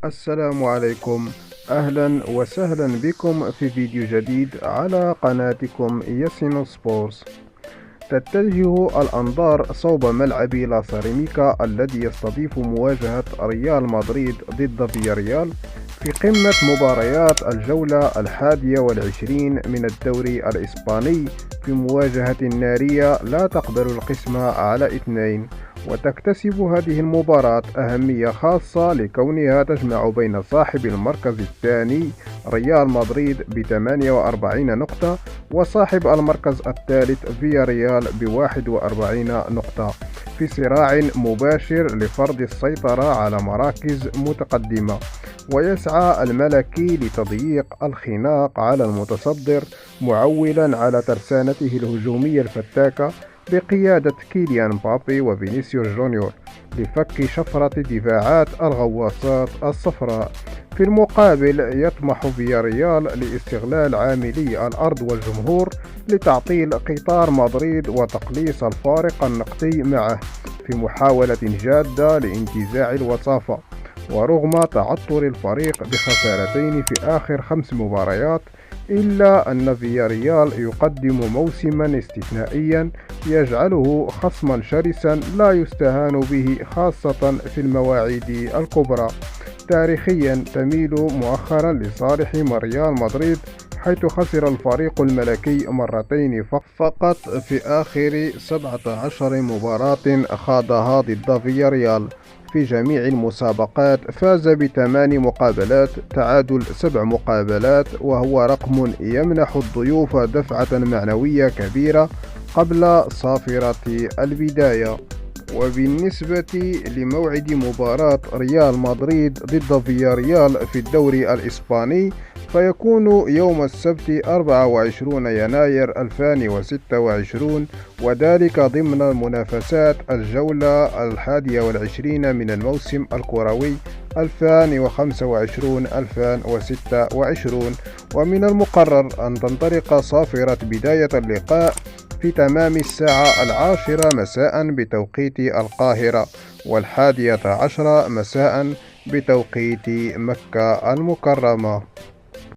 السلام عليكم. أهلا وسهلا بكم في فيديو جديد على قناتكم ياسين سبورتس. تتجه الأنظار صوب ملعب لا سيراميكا الذي يستضيف مواجهة ريال مدريد ضد فياريال في قمة مباريات الجولة 21 من الدوري الإسباني، في مواجهة نارية لا تقبل القسمة على اثنين. وتكتسب هذه المباراة أهمية خاصة لكونها تجمع بين صاحب المركز الثاني ريال مدريد ب48 نقطة وصاحب المركز الثالث فياريال ب41 نقطة، في صراع مباشر لفرض السيطرة على مراكز متقدمة. ويسعى الملكي لتضييق الخناق على المتصدر، معولا على ترسانته الهجومية الفتاكة بقيادة كيليان مبابي وفينيسيوس جونيور لفك شفرة دفاعات الغواصات الصفراء. في المقابل يطمح فياريال لاستغلال عاملي الأرض والجمهور لتعطيل قطار مدريد وتقليص الفارق النقطي معه في محاولة جادة لانتزاع الوصافة. ورغم تعثر الفريق بخسارتين في آخر 5 مباريات، إلا أن فياريال يقدم موسما استثنائيا يجعله خصما شرسا لا يستهان به، خاصة في المواعيد الكبرى. تاريخيا تميل مؤخرا لصالح ريال مدريد، حيث خسر الفريق الملكي مرتين فقط في آخر 17 مباراة خاضها ضد فياريال. في جميع المسابقات فاز ب8 مقابلات، تعادل 7 مقابلات، وهو رقم يمنح الضيوف دفعة معنوية كبيرة قبل صافرة البداية. وبالنسبة لموعد مباراة ريال مدريد ضد فياريال في الدوري الإسباني، فيكون يوم السبت 24 يناير 2026، وذلك ضمن منافسات الجولة 21 من الموسم الكروي 2025-2026. ومن المقرر أن تنطلق صافرة بداية اللقاء في تمام الساعة 10 مساء بتوقيت القاهرة، و11 مساء بتوقيت مكة المكرمة.